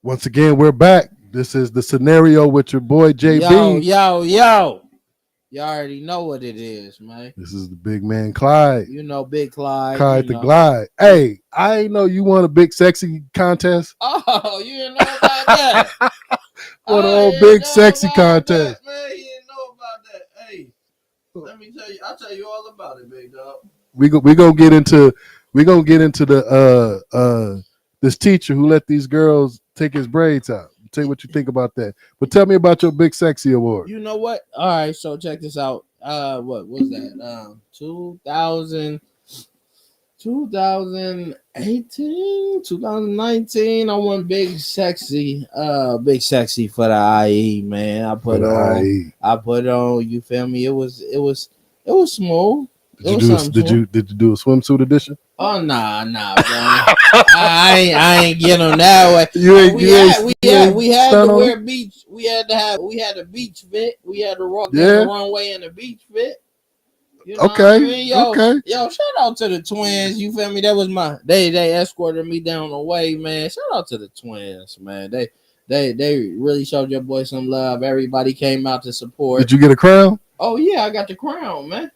Once again, we're back. This is the scenario with your boy JB. Yo. You already know what it is, man. This is the big man Clyde. You know Big Clyde. Clyde the Glide. Hey, I ain't know you won a big sexy contest. Oh, you didn't know about that? For the old big sexy contest. Man, you didn't know about that. Hey, let me tell you. I'll tell you all about it, big dog. We gonna get into the this teacher who let these girls take his braids out. Tell you what you think about that. But tell me about your big sexy award. You know what? All right, so check this out. What was that? 2018, 2019. I won big sexy for the IE, man. I put it on. You feel me? It was smooth. Did you do a swimsuit edition? Oh nah, bro. I ain't get on that way. We had to wear beach. We had a beach fit. We had to walk down the runway in a beach fit. You know what I mean? Yo, shout out to the twins. You feel me? That was they escorted me down the way, man. Shout out to the twins, man. They really showed your boy some love. Everybody came out to support. Did you get a crown? Oh yeah, I got the crown, man.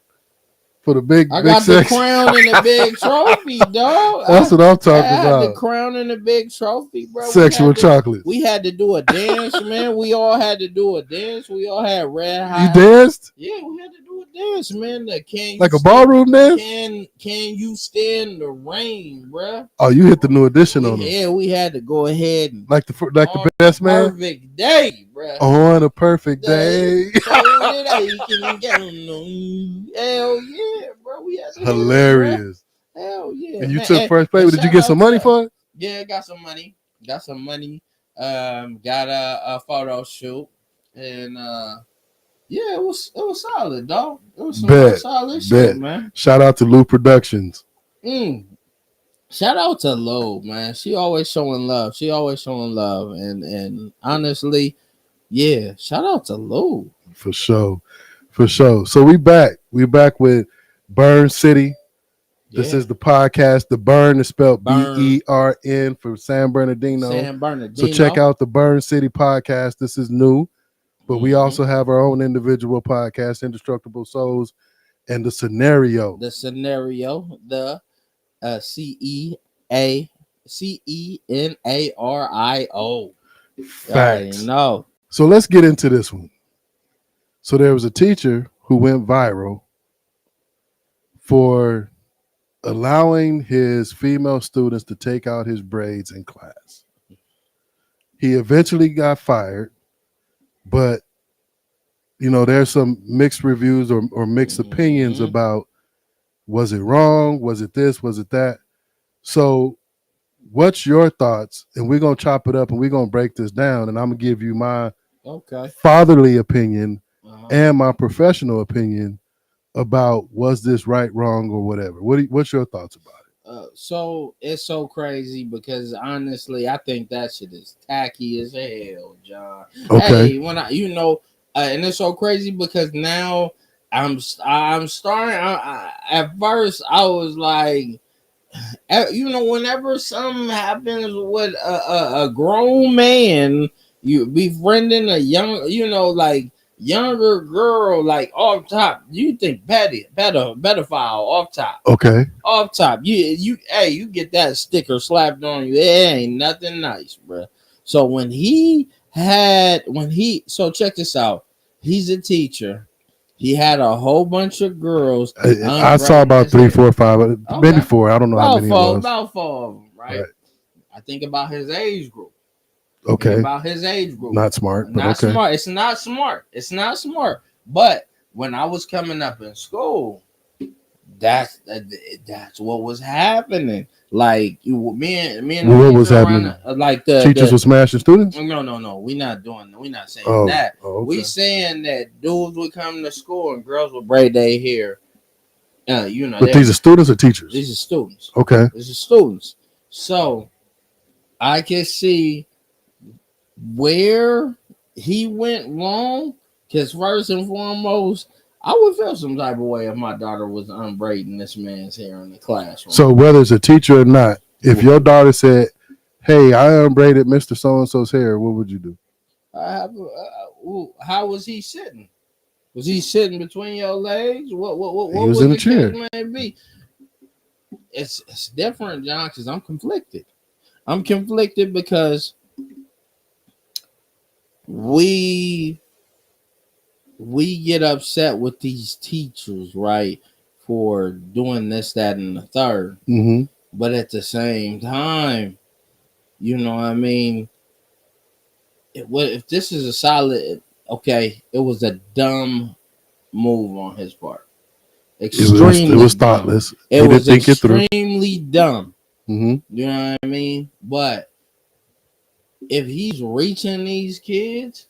For the big, I got the crown and the big trophy, dog. That's what I'm talking about. The crown and the big trophy, bro. Sexual chocolate. We had to do a dance, man. We all had to do a dance. We all had red hot. You danced? Yeah, we had to do a dance, man. Like a ballroom dance? Can you stand the rain, bro? Oh, you hit the new edition on it. Yeah, we had to go ahead and like the best man. Perfect day, bro. On a perfect day. Hell yeah, bro. We had hilarious. Hell yeah. And you took first place. Did you get some money for it? Yeah, got some money. Got a photo shoot. And yeah, it was solid, dog. It was some solid shit, man. Shout out to Lou Productions. Shout out to Lo, man. She always showing love. And honestly, yeah, shout out to Lo. For sure. So we back. We back with Burn City. Yeah. This is the podcast. The Burn is spelled BERN for San Bernardino. So check out the Burn City podcast. This is new. But we also have our own individual podcast, Indestructible Souls, and the Scenario. The CENARIO. Facts. No. So let's get into this one. So there was a teacher who went viral for allowing his female students to take out his braids in class. He eventually got fired, but there's some mixed reviews or mixed opinions about, was it wrong? Was it this? Was it that? So what's your thoughts? And we're going to chop it up and we're going to break this down. And I'm going to give you my fatherly opinion and my professional opinion about, was this right, wrong, or whatever. What's your thoughts about it? So it's so crazy because honestly, I think that shit is tacky as hell, John. Okay. Hey, when and it's so crazy because now I'm starting. At first, I was like, whenever something happens with a grown man, you befriending a young, younger girl, like off top, you think pedophile off top. Okay. Off top, you get that sticker slapped on you. It ain't nothing nice, bro. So so check this out. He's a teacher. He had a whole bunch of girls. I saw about 3, 4, 5, maybe 4. I don't know how many it was. About 4 of them, right? I think about his age group. Okay. About his age group. Not smart. Smart. It's not smart. But when I was coming up in school, that's what was happening. Like me and what was happening? Like the teachers were smashing students. No. We're not saying that. Okay. We saying that dudes would come to school and girls would braid their hair. But these are students or teachers? These are students. Okay. These are students. So I can see where he went wrong, because first and foremost, I would feel some type of way if my daughter was unbraiding this man's hair in the classroom. So whether it's a teacher or not, if your daughter said, "Hey, I unbraided Mr. So and So's hair," what would you do? How was he sitting? Was he sitting between your legs? What he was in a chair. May be? It's different, John, because I'm conflicted. I'm conflicted because we get upset with these teachers, right, for doing this, that, and the third. Mm-hmm. But at the same time, you know what I mean? If this is a solid, okay, it was a dumb move on his part. Extremely it was thoughtless. Dumb. It was extremely dumb. Mm-hmm. You know what I mean? But if he's reaching these kids,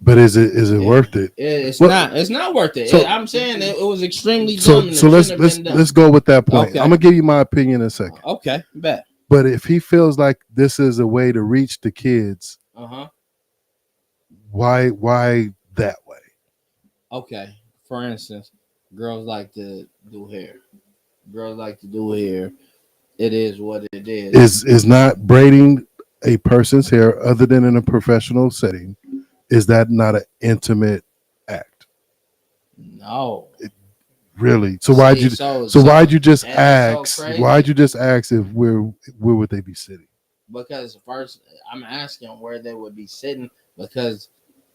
but is it worth it? It's not. It's not worth it. So, I'm saying it was extremely dumb. So let's go with that point. Okay. I'm gonna give you my opinion in a second. Okay, bet. But if he feels like this is a way to reach the kids, why that way? Okay. For instance, girls like to do hair. Girls like to do hair. It is what it is. Is not braiding a person's hair other than in a professional setting? Is that not an intimate act? No. Really? So why'd you just ask? Why'd you just ask if where would they be sitting? Because first I'm asking where they would be sitting because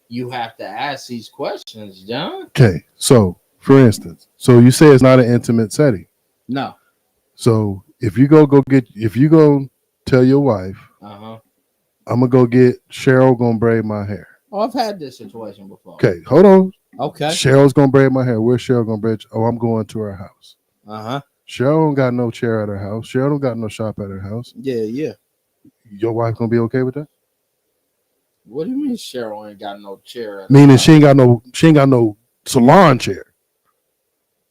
you have to ask these questions, John. Okay. So for instance, so you say it's not an intimate setting. No. So if you go tell your wife, I'm gonna go get Cheryl gonna braid my hair. Oh, I've had this situation before. Okay, hold on. Okay. Cheryl's gonna braid my hair. Where's Cheryl gonna braid? Oh, I'm going to her house. Cheryl don't got no chair at her house. Cheryl don't got no shop at her house. Yeah. Your wife gonna be okay with that? What do you mean Cheryl ain't got no chair at Meaning she ain't got no salon chair.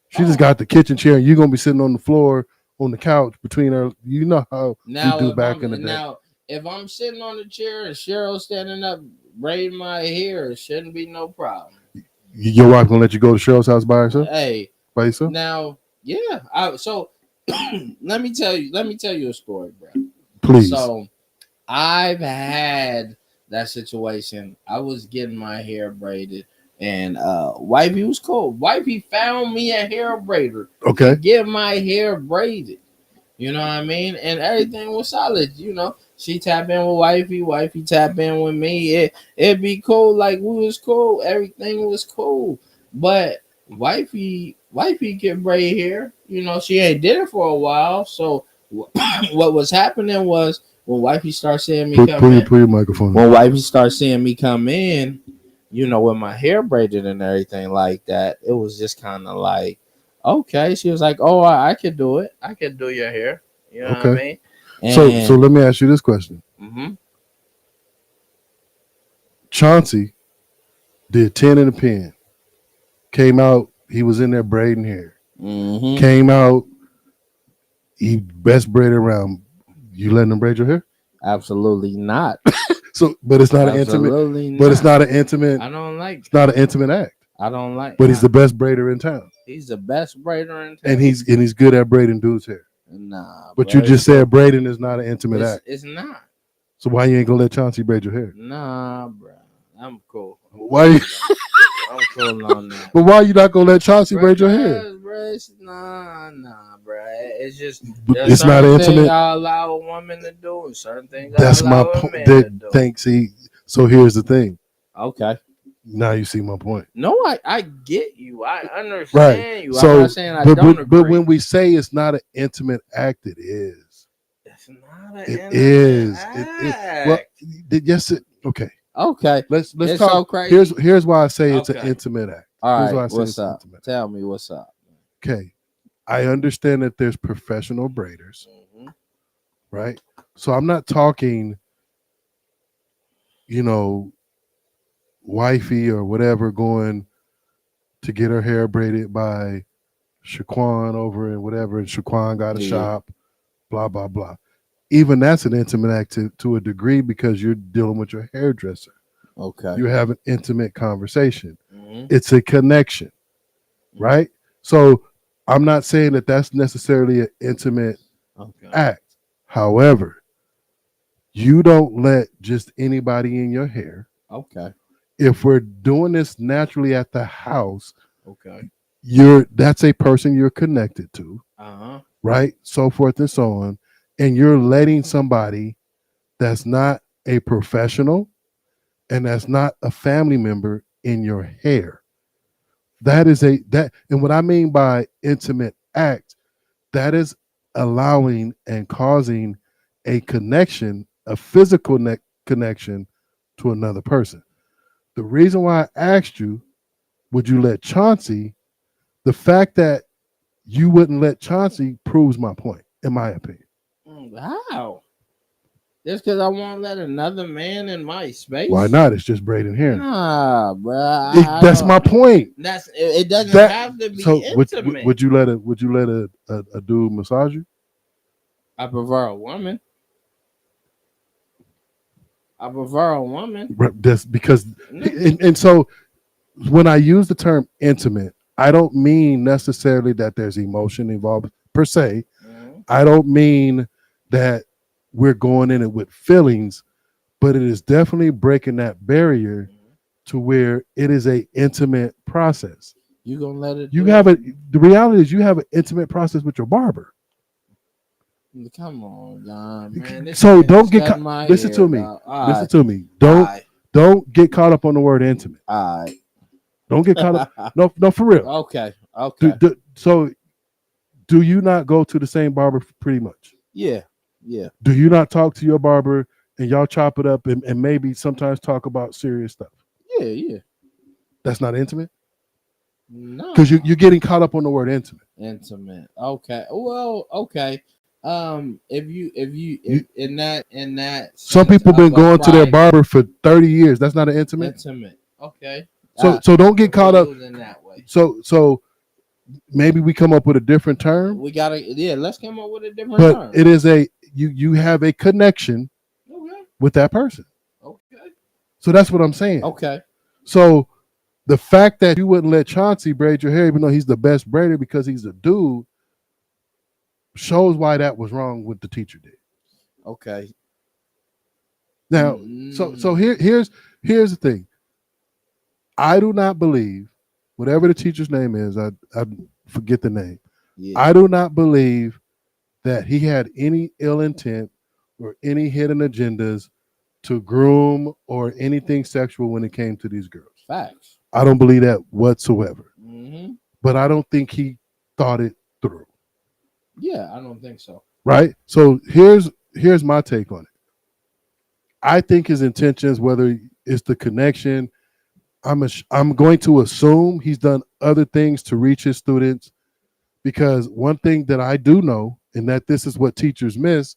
She just got the kitchen chair, and you're gonna be sitting on the floor on the couch between her. You know how we do back in the day. Now, if I'm sitting on the chair and Cheryl standing up braiding my hair, it shouldn't be no problem. Your wife gonna let you go to Cheryl's house by herself? Hey, by yourself? Now, yeah. So let me tell you a story, bro. Please. So I've had that situation. I was getting my hair braided, and wifey was cool. Wifey found me a hair braider. Okay. To get my hair braided. You know what I mean? And everything was solid. You know, she tapped in with wifey tapped in with me. It'd be cool, like we was cool. Everything was cool. But wifey can braid hair. You know, she ain't did it for a while. So what was happening was when wifey started seeing me come in. Put your microphone. When wifey started seeing me come in, you know, with my hair braided and everything like that, it was just kind of like, okay. She was like, oh, I could do it. I could do your hair. You know what I mean? And, so let me ask you this question. Chauncey did 10 in the pen. Came out, he was in there braiding hair. Came out, he best braided around. You letting him braid your hair? Absolutely not. So, but it's not an intimate. But it's not an intimate. I don't like. It's not an intimate act. I don't like. But he's the best braider in town. He's the best braider in town. And he's good at braiding dudes' hair. Nah. But you just said braiding is not an intimate act. It's not. So why you ain't gonna let Chauncey braid your hair? Nah, bro. I'm cool. Why? I'm cool on that. But why you not gonna let Chauncey braid your hair? Nah, bro. It's just it's not intimate. I allow a woman to do, and certain things. That's my point. Thanks. So here's the thing. Okay. Now you see my point. No, I get you. I understand you. So, I'm not saying I don't agree. But when we say it's not an intimate act, it is. It's not an intimate act. Well, yes. Okay. Let's it's talk. So crazy. Here's why I say it's an intimate act. All right. What's up? Tell me what's up. Okay. I understand that there's professional braiders, right? So I'm not talking, wifey or whatever going to get her hair braided by Shaquan over and whatever, and Shaquan got a shop, blah, blah, blah. Even that's an intimate act to a degree because you're dealing with your hairdresser. Okay. You have an intimate conversation. It's a connection. right? So I'm not saying that that's necessarily an intimate act. However, you don't let just anybody in your hair. Okay. If we're doing this naturally at the house, Okay. that's a person you're connected to, right? So forth and so on. And you're letting somebody that's not a professional and that's not a family member in your hair. That is and what I mean by intimate act, that is allowing and causing a connection, a physical connection to another person. The reason why I asked you, would you let Chauncey, the fact that you wouldn't let Chauncey proves my point, in my opinion. Wow. Just because I won't let another man in my space? Why not? It's just braiding hair. Nah, bro. That's my point. It doesn't have to be intimate. Would you let a dude massage you? I prefer a woman. That's because, and so when I use the term intimate, I don't mean necessarily that there's emotion involved per se. I don't mean that we're going in it with feelings, but it is definitely breaking that barrier to where it is a intimate process. You gonna let it? The reality is you have an intimate process with your barber. Come on, John, man. So don't get caught. Listen to me. Listen to me. Don't get caught up on the word intimate. All right. Don't get caught up. No, for real. Okay. So do you not go to the same barber pretty much? Yeah. Do you not talk to your barber and y'all chop it up and maybe sometimes talk about serious stuff? Yeah. That's not intimate? No. Because you're getting caught up on the word intimate. Intimate. Okay. Well, okay. If in that some people been going to their barber for 30 years. That's not an intimate. Intimate. Okay. So don't get caught up in that way. So maybe we come up with a different term. Let's come up with a different term. But it is you have a connection with that person. Okay. So that's what I'm saying. Okay. So the fact that you wouldn't let Chauncey braid your hair, even though he's the best braider because he's a dude, shows why that was wrong what the teacher did. Okay. Now, so here's the thing. I do not believe, whatever the teacher's name is, I forget the name. Yeah. I do not believe that he had any ill intent or any hidden agendas to groom or anything sexual when it came to these girls. Facts. I don't believe that whatsoever. Mm-hmm. But I don't think he thought it through. Yeah, I don't think so. Right? So here's my take on it. I think his intentions, whether it's the connection, I'm going to assume he's done other things to reach his students, because one thing that I do know, and that this is what teachers miss,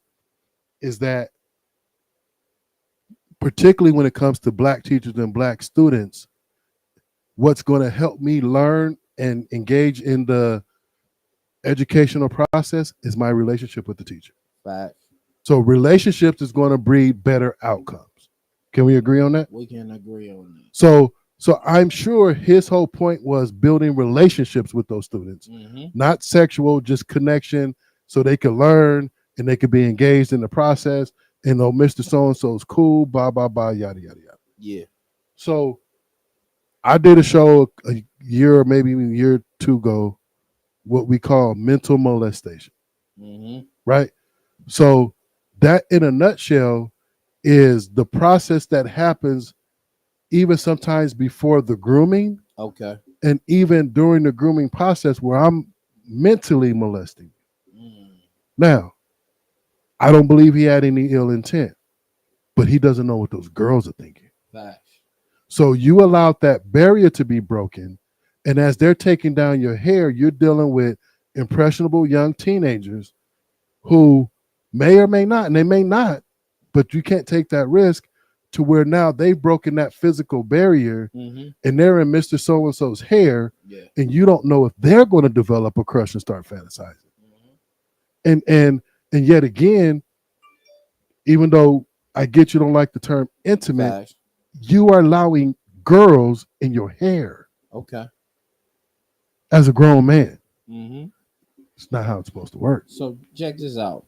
is that particularly when it comes to Black teachers and Black students, what's going to help me learn and engage in the educational process is my relationship with the teacher. Fact. So relationships is going to breed better outcomes. Can we agree on that? We can agree on that. So I'm sure his whole point was building relationships with those students, not sexual, just connection, so they could learn and they could be engaged in the process. And Mr. So-and-so's cool, blah, blah, blah, yada, yada, yada. Yeah. So I did a show a year or maybe even a year or two ago, what we call mental molestation. Right? So that, in a nutshell, is the process that happens even sometimes before the grooming. Okay. And even during the grooming process where I'm mentally molesting. Now, I don't believe he had any ill intent, but he doesn't know what those girls are thinking. Facts. So you allowed that barrier to be broken. And as they're taking down your hair, you're dealing with impressionable young teenagers who may or may not, and they may not, but you can't take that risk, to where now they've broken that physical barrier and they're in Mr. So-and-so's hair, and you don't know if they're going to develop a crush and start fantasizing. And yet again, even though I get you don't like the term intimate, you are allowing girls in your hair. Okay. as a grown man. Mm-hmm. It's not how it's supposed to work. So check this out.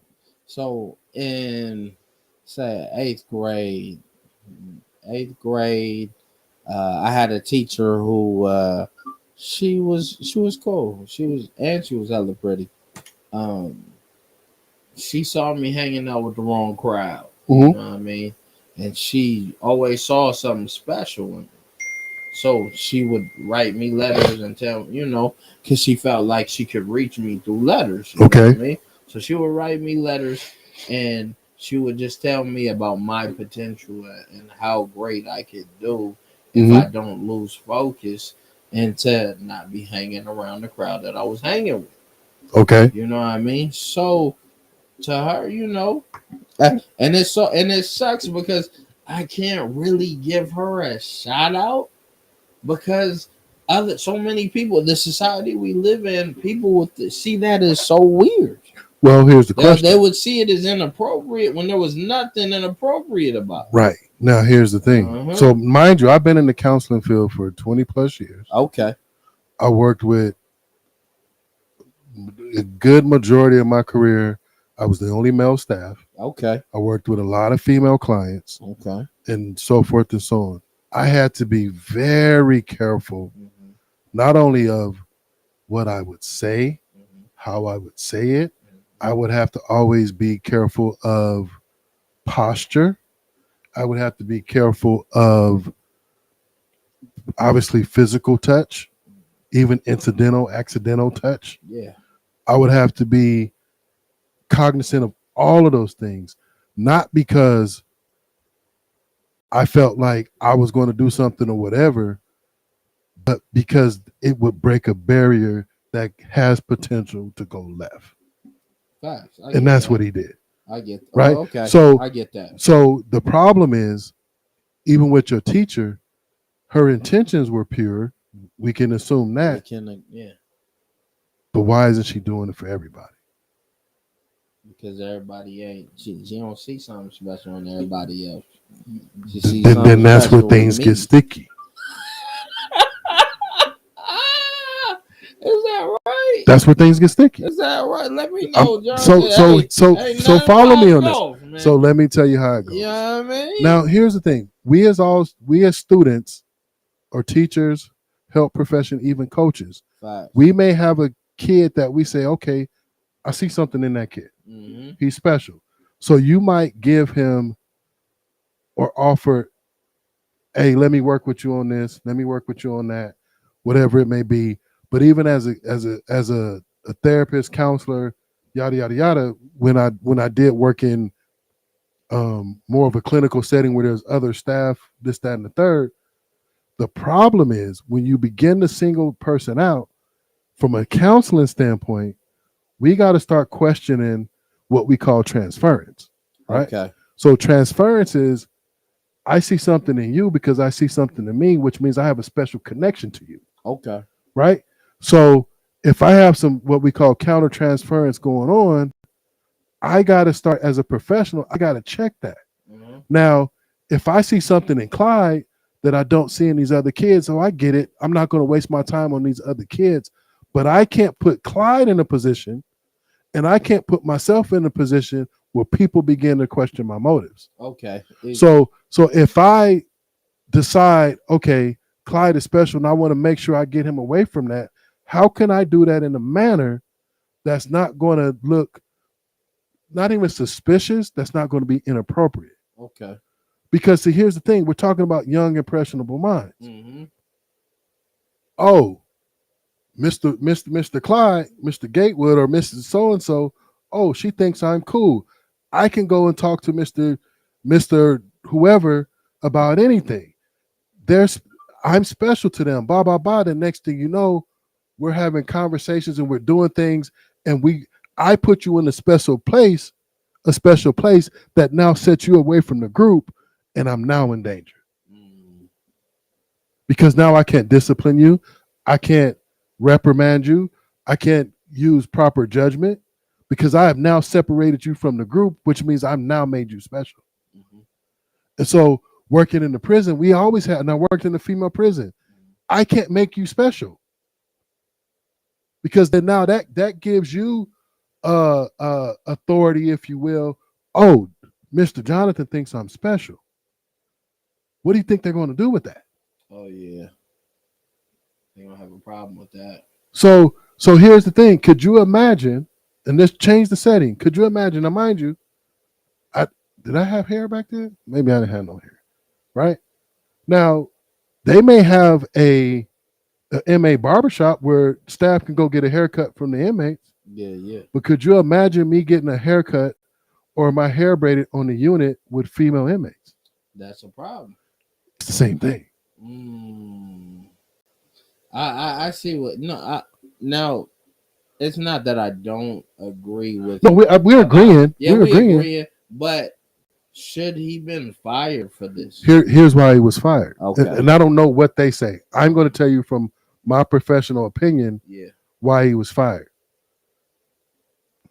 So in say eighth grade, I had a teacher who she was cool. She was hella pretty. Um, she saw me hanging out with the wrong crowd. You Mm-hmm. know what I mean? And she always saw something special in me. So she would write me letters and tell, because she felt like she could reach me through letters. You know what I Okay. mean? So she would write me letters and she would just tell me about my potential and how great I could do if I Mm-hmm. don't lose focus and to not be hanging around the crowd that I was hanging with. Okay. You know what I mean? So to her, and it sucks because I can't really give her a shout out because other so many people, the society we live in, people would see that as so weird. Well, here's the They question. would see it as inappropriate when there was nothing inappropriate about it. Right. Now, here's the thing. Uh-huh. So, mind you, I've been in the counseling field for 20 plus years. Okay. I worked with a good majority of my career. I was the only male staff. Okay. I worked with a lot of female clients Okay. and so forth and so on. I had to be very careful, Mm-hmm. not only of what I would say, Mm-hmm. how I would say it, I would have to always be careful of posture. I would have to be careful of obviously physical touch, even incidental, accidental touch. Yeah. I would have to be cognizant of all of those things, not because I felt like I was going to do something or whatever, but because it would break a barrier that has potential to go left. Facts. And that's what he did. I get. Right. Oh, okay. So I get that. So the problem is, even with your teacher, her intentions were pure. We can assume that. Yeah. But why isn't she doing it for everybody? Because everybody ain't. She don't see something special in everybody else. She Th- sees then, something then that's where special in things me. get sticky. Is that right? That's where things get sticky. Is that right? Let me know, John. So follow me on this. Man. So let me tell you how it goes. You know what I mean? Now here's the thing: we as students or teachers, health profession, even coaches, Facts. we may have a kid that we say, okay, I see something in that kid. Mm-hmm. He's special. So you might give him or offer, hey, let me work with you on this, let me work with you on that, whatever it may be. But even as a therapist, counselor, yada yada yada, when I did work in more of a clinical setting where there's other staff, this, that, and the third, the problem is when you begin to single person out from a counseling standpoint, we got to start questioning what we call transference, right? Okay. So transference is I see something in you because I see something in me, which means I have a special connection to you. Okay. Right? So if I have some what we call counter transference going on, I got to start as a professional, I got to check that. Mm-hmm. Now, if I see something in Clyde that I don't see in these other kids, so I get it. I'm not going to waste my time on these other kids, but I can't put Clyde in a position and I can't put myself in a position where people begin to question my motives. Okay. So if I decide, okay, Clyde is special and I want to make sure I get him away from that, how can I do that in a manner that's not going to look not even suspicious, that's not going to be inappropriate? Okay. Because see, here's the thing, we're talking about young, impressionable minds. Mm-hmm. Oh, Mr. Clyde, Mr. Gatewood, or Mrs. So-and-so, oh, she thinks I'm cool. I can go and talk to Mr. whoever about anything. I'm special to them. Blah, blah, blah. The next thing you know, we're having conversations and we're doing things, and I put you in a special place that now sets you away from the group, and I'm now in danger. Because now I can't discipline you. I can't reprimand you. I can't use proper judgment because I have now separated you from the group, which means I've now made you special. Mm-hmm. And so working in the prison, we always had, and I worked in the female prison. I can't make you special. because then now that gives you authority, if you will. Oh, Mr. Jonathan thinks I'm special. What do you think they're going to do with that? Oh yeah, they don't have a problem with that. So here's the thing. Could you imagine? And let's change the setting. Could you imagine? Now, mind you, did I have hair back then? Maybe I didn't have no hair. Right now, they may have a MA barbershop where staff can go get a haircut from the inmates. Yeah. But could you imagine me getting a haircut or my hair braided on the unit with female inmates? That's a problem. It's the same thing. I see what. Now, it's not that I don't agree with. No, we're agreeing. Yeah, we're agreeing. But should he been fired for this? Here's why he was fired. Okay. And I don't know what they say. I'm going to tell you from my professional opinion why he was fired.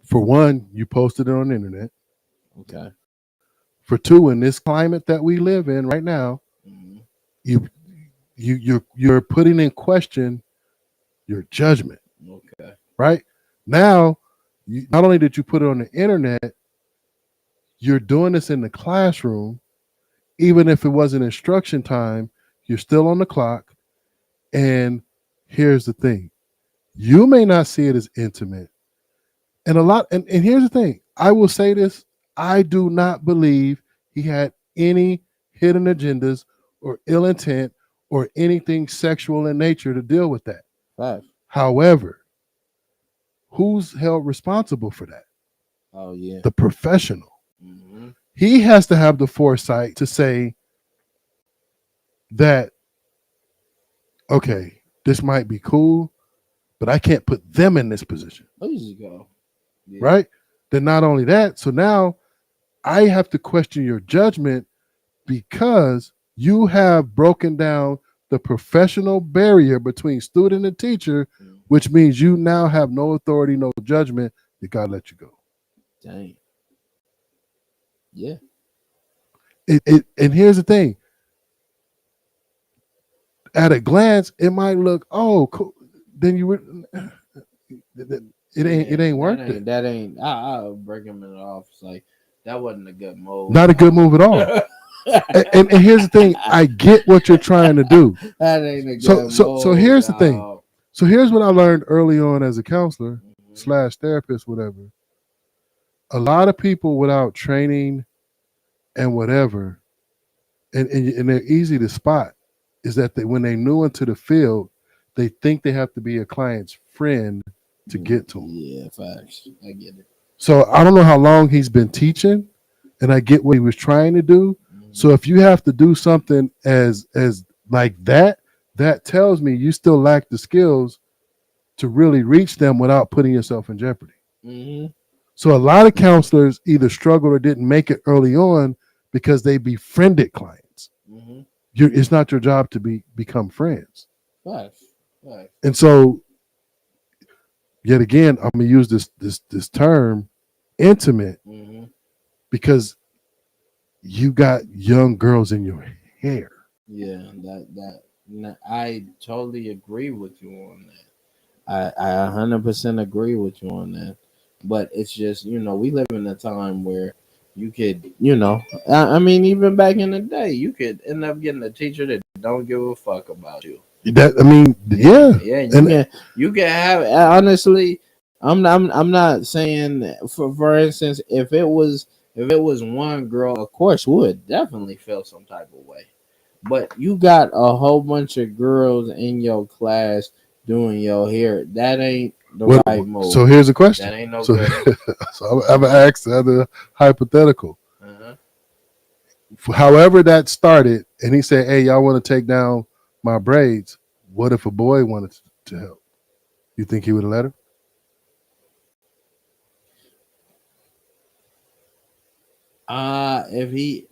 For one, you posted it on the internet. Okay. For two, in this climate that we live in right now, you're putting in question your judgment. Okay. Right? Now, not only did you put it on the internet, you're doing this in the classroom. Even if it wasn't instruction time, you're still on the clock. And here's the thing. You may not see it as intimate. And here's the thing. I will say this. I do not believe he had any hidden agendas or ill intent or anything sexual in nature to deal with that. Right. However, who's held responsible for that? Oh, yeah. The professional. Mm-hmm. He has to have the foresight to say that, okay, this might be cool, but I can't put them in this position. There you go. Yeah. Right? Then not only that, so now I have to question your judgment because you have broken down the professional barrier between student and teacher, which means you now have no authority, no judgment. You gotta let you go. Dang. Yeah. And here's the thing. At a glance, it might look, oh, cool. Then you would. It ain't worth it. That ain't. I'll break him in off. It's like that wasn't a good move. Not a good move at all. and here's the thing. I get what you're trying to do. That ain't a good move. So here's the thing. So here's what I learned early on as a counselor / therapist, whatever. A lot of people without training and whatever, and they're easy to spot, is that when they new into the field, they think they have to be a client's friend to get to them. Yeah, facts. I get it. So I don't know how long he's been teaching, and I get what he was trying to do. So if you have to do something as like that, that tells me you still lack the skills to really reach them without putting yourself in jeopardy. Mm-hmm. So a lot of counselors either struggled or didn't make it early on because they befriended clients. Mm-hmm. It's not your job to become friends. Right. And so, yet again, I'm gonna use this term, intimate, because you got young girls in your hair. Yeah, I totally agree with you on that. I 100% agree with you on that. But it's just, we live in a time where you could, I mean, even back in the day, you could end up getting a teacher that don't give a fuck about you. Yeah. Yeah, you can have, honestly, I'm not saying, for instance, if it was one girl, of course, would definitely feel some type of way. But you got a whole bunch of girls in your class doing your hair. That ain't the right move. So here's a question. That ain't no good. So I'm going to ask the other hypothetical. However that started, and he said, hey, y'all want to take down my braids. What if a boy wanted to help? You think he would have let her? If he,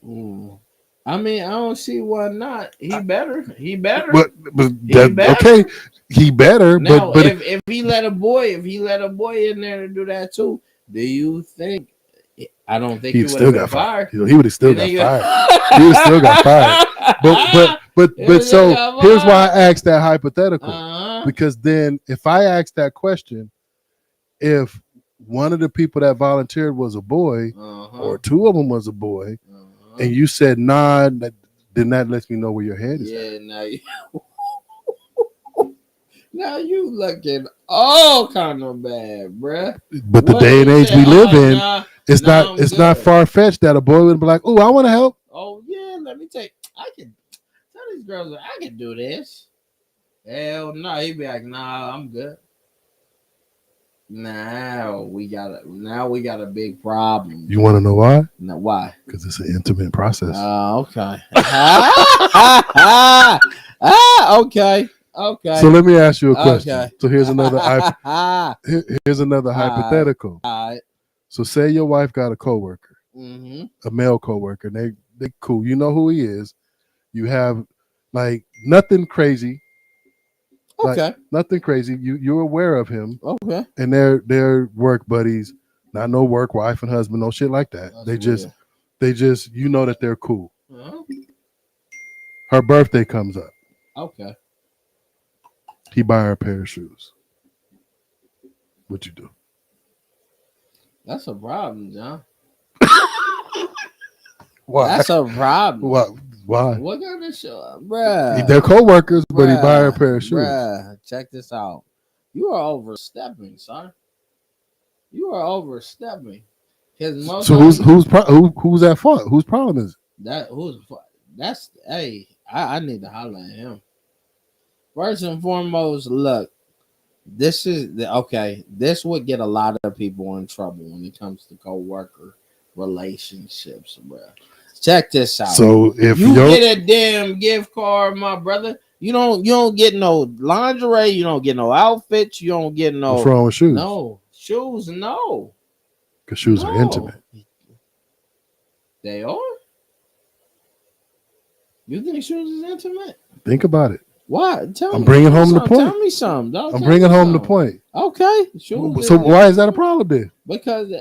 I mean, I don't see why not. He better. But he better. Okay, he better. Now, but if he let a boy in there to do that too, do you think? I don't think he would have got fired. He would have still got fired. He would have still got fired. But so here's why I asked that hypothetical. Because then if I ask that question, if one of the people that volunteered was a boy, or two of them was a boy, and you said nah, then that lets me know where your head is at. Now you looking all kind of bad, bruh. But the day and age we live in, it's not far fetched that a boy would be like, "Oh, I want to help." Oh yeah, let me take. I can tell these girls that I can do this. Hell no, he'd be like, "Nah, I'm good." Now we got a big problem. You want to know why? No, why? Because it's an intimate process. Okay. Okay. Okay. So let me ask you a question. Okay. So here's another hypothetical. All right. So say your wife got a coworker, a male coworker, and they cool. You know who he is. You have like nothing crazy. Okay. Like, nothing crazy. You're aware of him. Okay. And they're work buddies. Not no work wife and husband, no shit like that. They just you know that they're cool. Uh-huh. Her birthday comes up. Okay. He buy her a pair of shoes. What you do? That's a problem, John. Why? That's a problem. Why? What kind of show, bruh? They're co-workers, but he buy her a pair of shoes. Bruh, check this out. You are overstepping, son. You are overstepping. So who's at fault? Whose problem is it? I need to holler at him. First and foremost, look, this would get a lot of people in trouble when it comes to co-worker relationships, bro. Check this out. So if you get a damn gift card, my brother, you don't get no lingerie, you don't get no outfits, you don't get no. What's wrong with shoes? No shoes, no. Because shoes are intimate. They are. You think shoes is intimate? Think about it. What? I'm bringing home the point. Tell me something, dog. I'm bringing home the point. Okay. So why is that a problem then? Because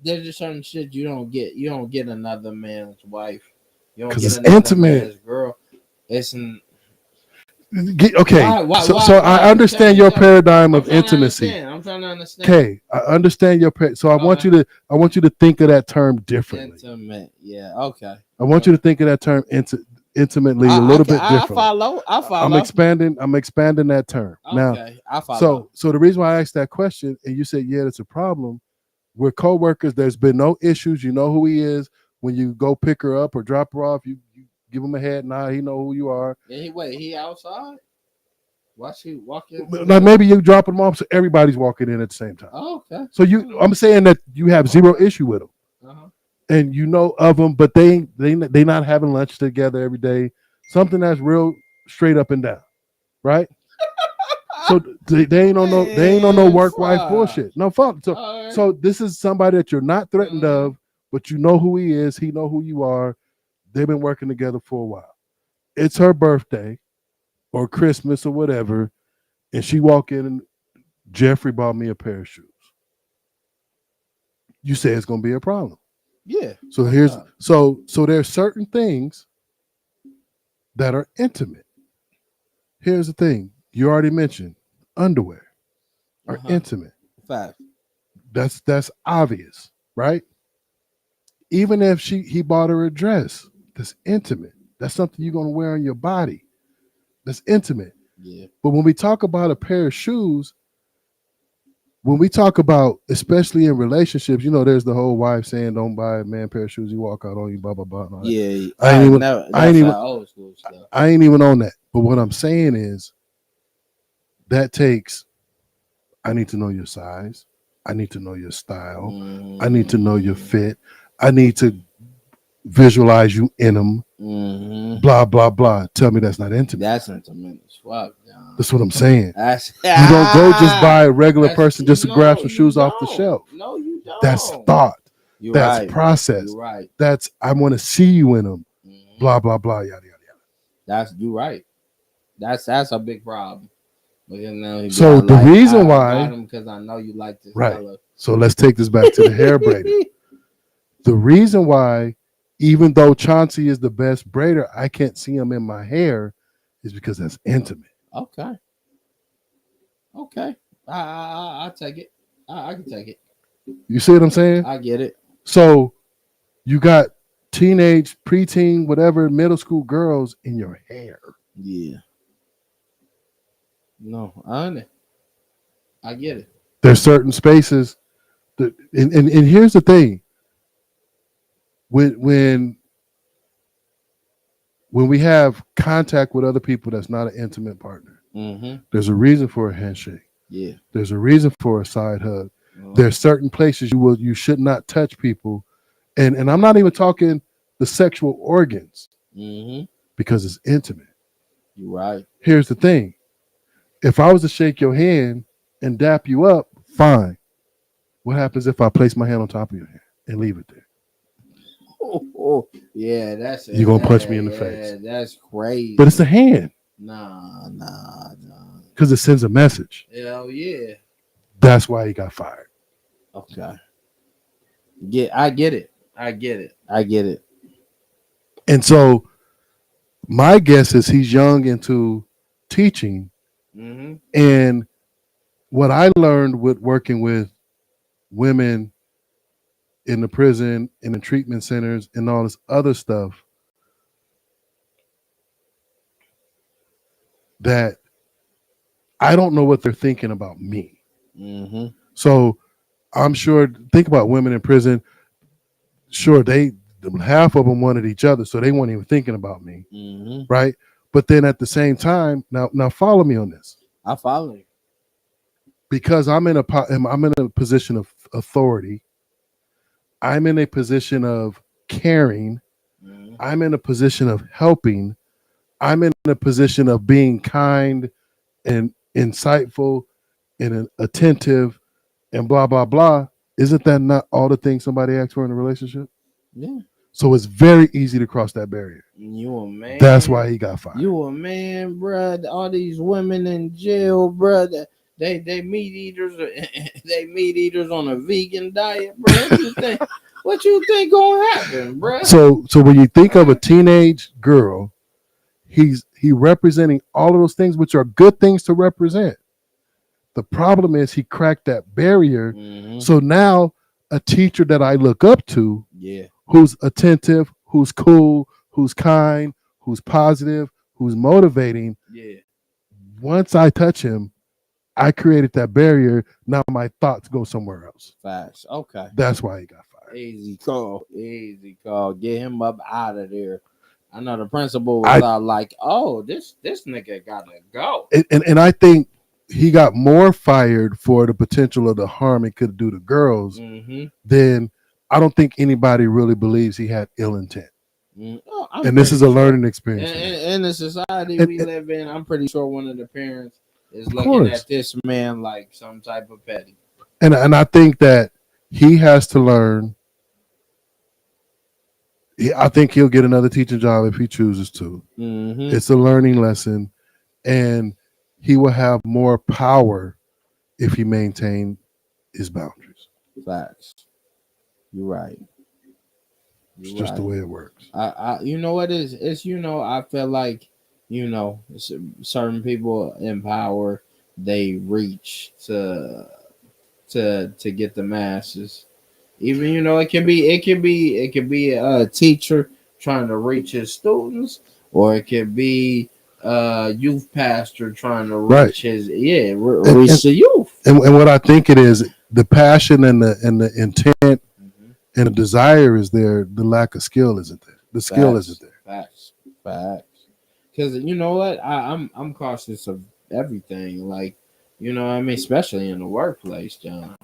there's just certain shit you don't get. You don't get another man's wife. You don't get it's another intimate. Man's girl. It's okay. Why, so I understand your paradigm of intimacy. I'm trying to understand. Okay, I understand your. So I want you to think of that term differently. Intimate. Yeah. Okay. I want you to think of that term intimately a little bit different. I follow. I'm expanding that term. Okay, now, I follow. So the reason why I asked that question and you said, yeah, it's a problem. We're co-workers. There's been no issues. You know who he is. When you go pick her up or drop her off, you give him a head nod. He know who you are. Yeah, he outside? Why she walking? Like maybe you drop him off so everybody's walking in at the same time. Oh, okay. So I'm saying that you have zero issue with him. Uh-huh. And you know of them, but they not having lunch together every day. Something that's real straight up and down, right? So they ain't on no work wife bullshit. No fuck. So this is somebody that you're not threatened of, but you know who he is. He know who you are. They've been working together for a while. It's her birthday, or Christmas or whatever, and she walk in and Jeffrey bought me a pair of shoes. You say it's gonna be a problem. Yeah. So so there's certain things that are intimate. Here's the thing. You already mentioned underwear are intimate. Fact. That's obvious, right? Even if he bought her a dress, that's intimate. That's something you're gonna wear on your body. That's intimate. Yeah. But when we talk about a pair of shoes, when we talk about, especially in relationships, you know, there's the whole wife saying, "Don't buy a man a pair of shoes. You walk out on you, blah blah blah." Yeah, I ain't even on that. But what I'm saying is, that takes. I need to know your size. I need to know your style. I need to know your fit. I need to visualize you in them. Blah blah blah. Tell me that's not intimate. That's intimate as fuck. That's what I'm saying. You don't go just buy a regular person just to grab some shoes off the shelf. No, you don't. That's thought. That's process. You're right. That's I want to see you in them. Blah blah blah. Yada yada yada. You're right. That's a big problem. So the reason why, because I know you like this right. color. So let's take this back to the hair braiding. The reason why, even though Chauncey is the best braider, I can't see him in my hair, is because that's intimate. Okay. Okay. I take it. I can take it. You see what I'm saying? I get it. So you got teenage, preteen, whatever, middle school girls in your hair. Yeah. No, I get it. There's certain spaces that, and here's the thing. When we have contact with other people that's not an intimate partner, there's a reason for a handshake. Yeah. There's a reason for a side hug. There's certain places you should not touch people, and I'm not even talking the sexual organs because it's intimate. You're right. Here's the thing: if I was to shake your hand and dap you up, fine. What happens if I place my hand on top of your hand and leave it there? Oh, yeah, that's you're gonna punch me in the face. That's crazy. But it's a hand. Nah. Because it sends a message. Hell yeah. That's why he got fired. Okay. I get it. And so my guess is he's young into teaching. And what I learned with working with women in the prison, in the treatment centers, and all this other stuff, that I don't know what they're thinking about me. So I'm sure, think about women in prison. Sure, half of them wanted each other, so they weren't even thinking about me, right? But then at the same time, now follow me on this. I follow you. Because I'm in a position of authority. I'm in a position of caring. I'm in a position of helping. I'm in a position of being kind and insightful and attentive and blah, blah, blah. Isn't that not all the things somebody asks for in a relationship? Yeah. So it's very easy to cross that barrier. You a man. That's why he got fired. You a man, bro. All these women in jail, bro. They meat eaters. They meat eaters on a vegan diet, bro. What you think? What you think gonna happen, bro? So when you think of a teenage girl, he representing all of those things, which are good things to represent. The problem is he cracked that barrier. So now a teacher that I look up to, who's attentive, who's cool, who's kind, who's positive, who's motivating. Once I touch him, I created that barrier. Now my thoughts go somewhere else. Facts. Okay. That's why he got fired. Easy call. Get him up out of there. I know the principal was like, "Oh, this nigga gotta go." And I think he got more fired for the potential of the harm it could do to girls than I don't think anybody really believes he had ill intent. And this is a learning experience. In the society we live in, I'm pretty sure one of the parents is looking at this man like some type of petty. And I think that he has to learn. I think he'll get another teaching job if he chooses to. It's a learning lesson, and he will have more power if he maintains his boundaries. Facts. You're right. It's just the way it works. You know what it is? It's I feel like certain people in power, they reach to get the masses. Even it can be a teacher trying to reach his students, or it could be a youth pastor trying to reach reach the youth. And what I think it is, the passion and the intent and the desire is there. The lack of skill isn't there. The skill isn't there. Facts. Because you know what, I'm cautious of everything. Like especially in the workplace, John.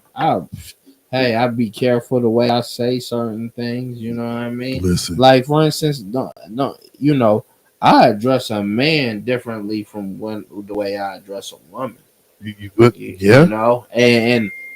I'd be careful the way I say certain things. You know what I mean? Listen. Like, for instance, I address a man differently from the way I address a woman.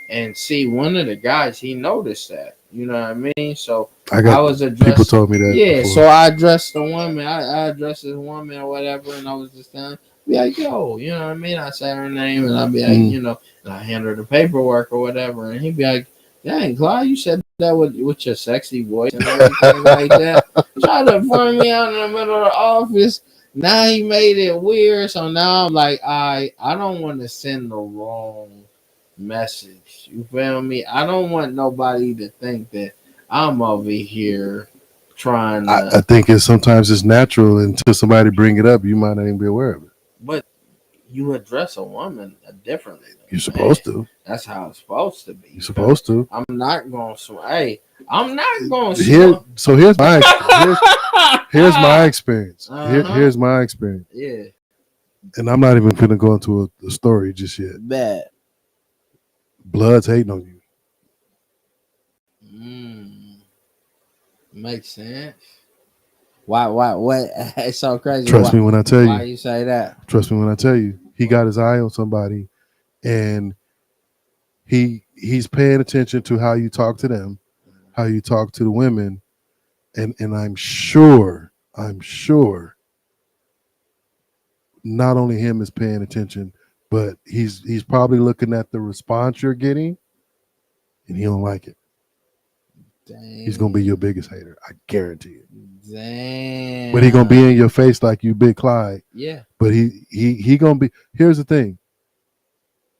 And see, one of the guys, he noticed that. You know what I mean? So I was addressed. People told me that. Yeah, before. So I addressed the woman. I addressed this woman or whatever, and I was just telling, be like, yo, you know what I mean? I say her name, and I'd be like, and I hand her the paperwork or whatever, and he'd be like, dang, Clyde, you said that with your sexy voice and everything like that. Try to find me out in the middle of the office, Now he made it weird, so now I'm like, I don't want to send the wrong message. You feel me? I don't want nobody to think that I'm over here trying I to. think sometimes it's natural until somebody bring it up, you might not even be aware of it. But you address a woman differently You're than a man. supposed to. That's how it's supposed to be. You're supposed to. I'm not gonna Hey, I'm not gonna So here's my here's my experience. Here's my experience. Yeah. And I'm not even going to go into a story just yet. Bad. Blood's hating on you. Makes sense. Why? What? It's so crazy. Trust me when I tell you. Why you say that? Trust me when I tell you. He got his eye on somebody, and he's paying attention to how you talk to them, how you talk to the women, and I'm sure not only him is paying attention, but he's probably looking at the response you're getting, and he don't like it. Dang. He's gonna be your biggest hater. I guarantee it. Damn. But he gonna be in your face like you Big Clyde. Yeah. But he gonna be. Here's the thing.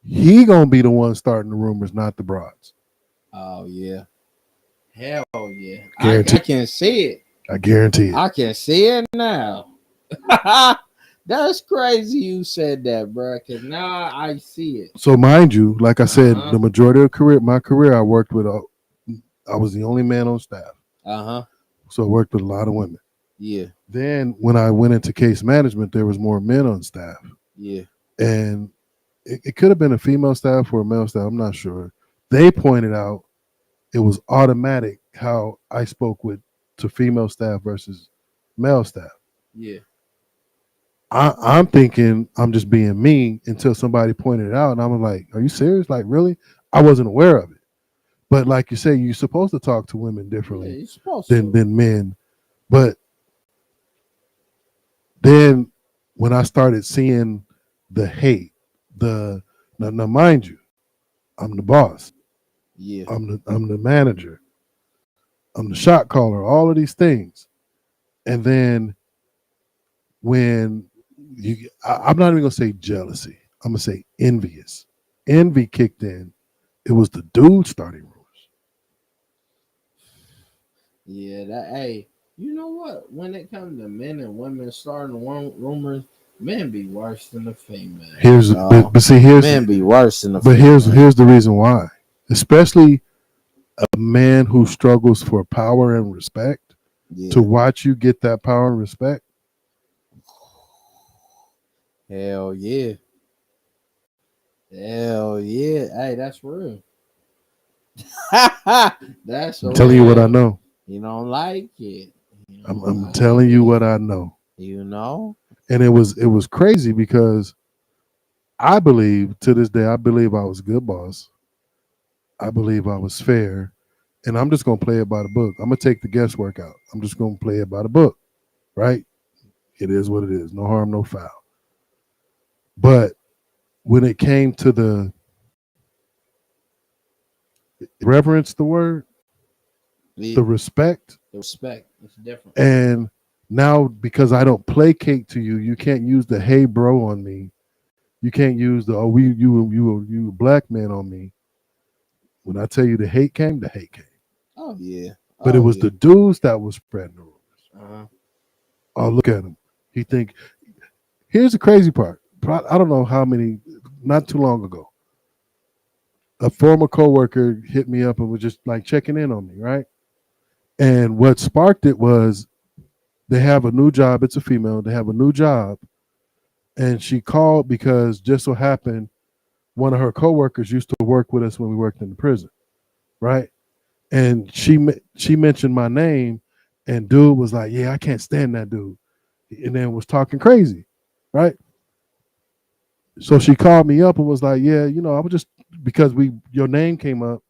He gonna be the one starting the rumors, not the broads. Oh yeah. Hell yeah. I can see it. I guarantee it. I can see it now. That's crazy you said that, bro, because now I see it. So mind you, like I said, the majority of my career I worked with, I was the only man on staff. So I worked with a lot of women. Yeah. Then when I went into case management, there was more men on staff. Yeah. And it could have been a female staff or a male staff, I'm not sure. They pointed out it was automatic how I spoke to female staff versus male staff. Yeah. I'm thinking I'm just being me until somebody pointed it out, and I'm like, "Are you serious? Like, really?" I wasn't aware of it, but like you say, you're supposed to talk to women differently than men. But then when I started seeing the hate, now mind you, I'm the boss. Yeah, I'm the manager. I'm the shot caller. All of these things, and then when I'm not even gonna say jealousy. I'm gonna say envious. Envy kicked in. It was the dude starting rumors. Yeah, hey, you know what? When it comes to men and women starting rumors, men be worse than the female. Men be worse than the female. Here's the reason why. Especially a man who struggles for power and respect. Yeah. To watch you get that power and respect. Hell yeah. Hell yeah. Hey, that's real. That's I'm telling you what I know. You don't like it. I'm telling you what I know. You know? And it was crazy because I believe to this day, I believe I was a good boss. I believe I was fair. And I'm just going to play it by the book. I'm going to take the guesswork out. I'm just going to play it by the book. Right? It is what it is. No harm, no foul. But when it came to the reverence, the word, the respect. The respect. It's different. And now because I don't placate to you, you can't use the hey bro on me. You can't use the you a black man on me. When I tell you the hate came, the hate came. Oh yeah. But it was the dudes that was spreading the rumors. Oh, look at him. He think. Here's the crazy part. I don't know how many. Not too long ago, a former coworker hit me up and was just like checking in on me, right? And what sparked it was they have a new job. It's a female. They have a new job, and she called because just so happened one of her coworkers used to work with us when we worked in the prison, right? And she mentioned my name, and dude was like, "Yeah, I can't stand that dude," and then was talking crazy, right? So she called me up and was like, "Yeah, I was just because your name came up,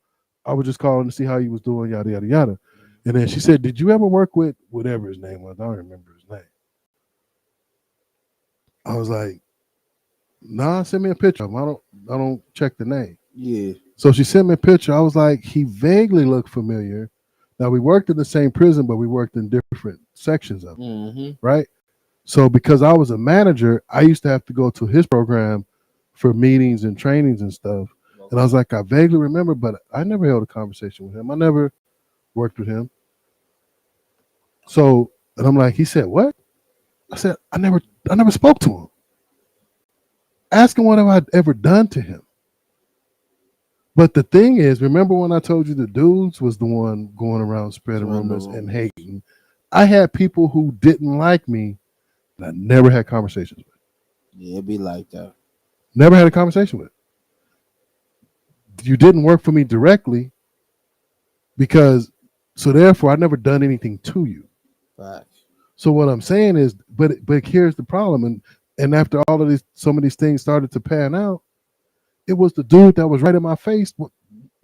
I was just calling to see how you was doing, yada yada yada." And then she said, "Did you ever work with whatever his name was? I don't remember his name." I was like, "Nah, send me a picture of him. I don't check the name." Yeah. So she sent me a picture. I was like, he vaguely looked familiar. Now we worked in the same prison, but we worked in different sections of it, right? So because I was a manager, I used to have to go to his program for meetings and trainings and stuff. Okay. And I was like, I vaguely remember, but I never held a conversation with him. I never worked with him. So, and I'm like, he said, what? I said, I never spoke to him. Ask him what have I ever done to him. But the thing is, remember when I told you the dudes was the one going around spreading rumors and hating? I had people who didn't like me that I never had conversations with. Yeah, it'd be like that. Never had a conversation with. You didn't work for me directly because, so therefore, I never done anything to you. Right. So what I'm saying is, but here's the problem, and after all of these, some of these things started to pan out, it was the dude that was right in my face,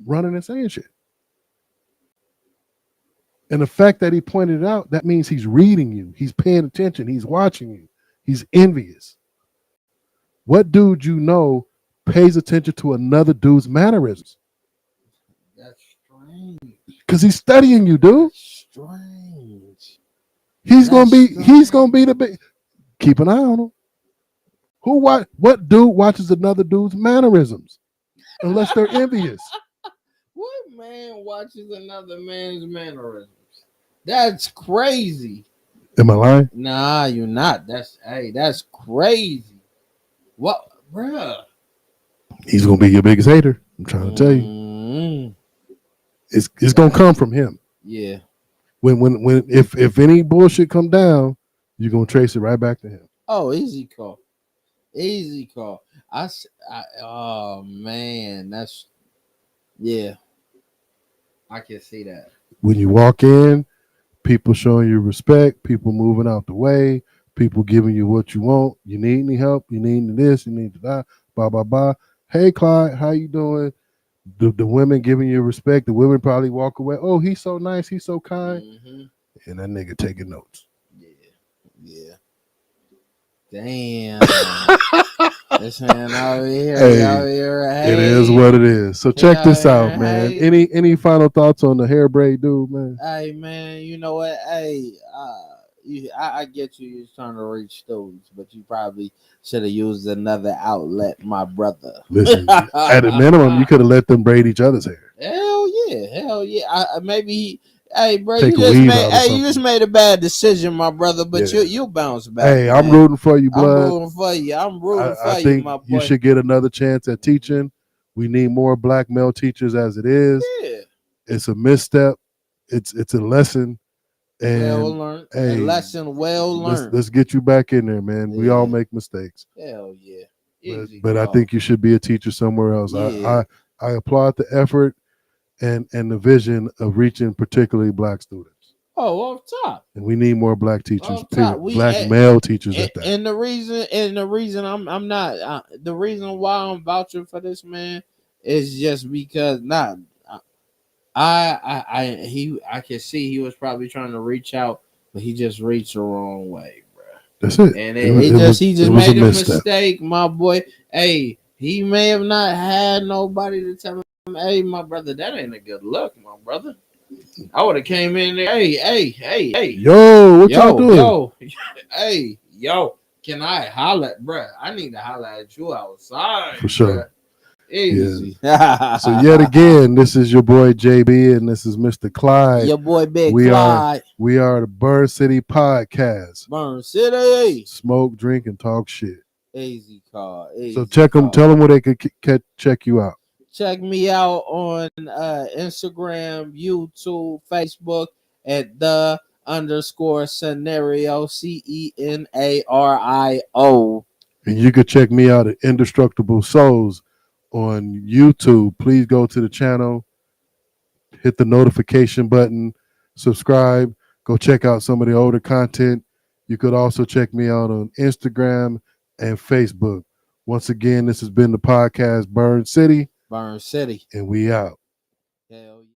running and saying shit. And the fact that he pointed it out, that means he's reading you, he's paying attention, he's watching you, he's envious. What dude you know pays attention to another dude's mannerisms? That's strange. Because he's studying you, dude. That's strange. He's gonna be the big. Keep an eye on him. What dude watches another dude's mannerisms? Unless they're envious. What man watches another man's mannerisms? That's crazy. Am I lying? Nah, you're not. That's crazy. What, bruh? He's gonna be your biggest hater. I'm trying to tell you. It's gonna come from him. Yeah. When if any bullshit come down, you're gonna trace it right back to him. Oh, easy call. Easy call. Oh man, that's, yeah. I can see that. When you walk in, people showing you respect, people moving out the way, people giving you what you want. You need any help? You need this? You need that? Blah blah blah. Hey, Clyde, how you doing? The women giving you respect. The women probably walk away. Oh, he's so nice. He's so kind. Mm-hmm. And that nigga taking notes. Yeah. Damn. This man out here. Hey. It is what it is. So check this out, man. Hey. Any final thoughts on the hair braid dude, man? Hey, man, you know what? Hey, I get you. You're trying to reach students, but you probably should have used another outlet, my brother. Listen, at a minimum, you could have let them braid each other's hair. Hell yeah. Maybe hey, bro, you just made a bad decision, my brother, but you'll bounce back. Hey, man. I'm rooting for you, blood. I'm rooting for you. I think my boy. You should get another chance at teaching. We need more black male teachers as it is. Yeah. It's a misstep. It's a lesson. And well learned. Hey, a lesson well learned. Let's get you back in there, man. Yeah. We all make mistakes. Hell yeah. But I think you should be a teacher somewhere else. Yeah. I applaud the effort and the vision of reaching particularly black students. Oh, off top. And we need more black teachers. Black male teachers at that. And the reason I'm not the reason why I'm vouching for this man is just because I can see he was probably trying to reach out, but he just reached the wrong way, bro. That's it. And he just made a mistake, my boy. Hey, he may have not had nobody to tell him, hey, my brother, that ain't a good look, my brother. I would have came in there. Hey. Yo, what y'all doing? Hey, can I holler, bro? I need to holler at you outside. For sure. Bro. Easy. Yeah. So yet again, this is your boy JB and this is Mr. Clyde. Your boy Big Clyde. We are the Burn City Podcast. Burn City. Smoke, drink, and talk shit. Easy call. So check them. Tell them where they could check you out. Check me out on Instagram, YouTube, Facebook at _scenario CENARIO. And you could check me out at Indestructible Souls on YouTube. Please go to the channel, hit the notification button, subscribe, go check out some of the older content. You could also check me out on Instagram and Facebook. Once again, this has been the podcast Burn City. Burn City. And we out. Hell yeah.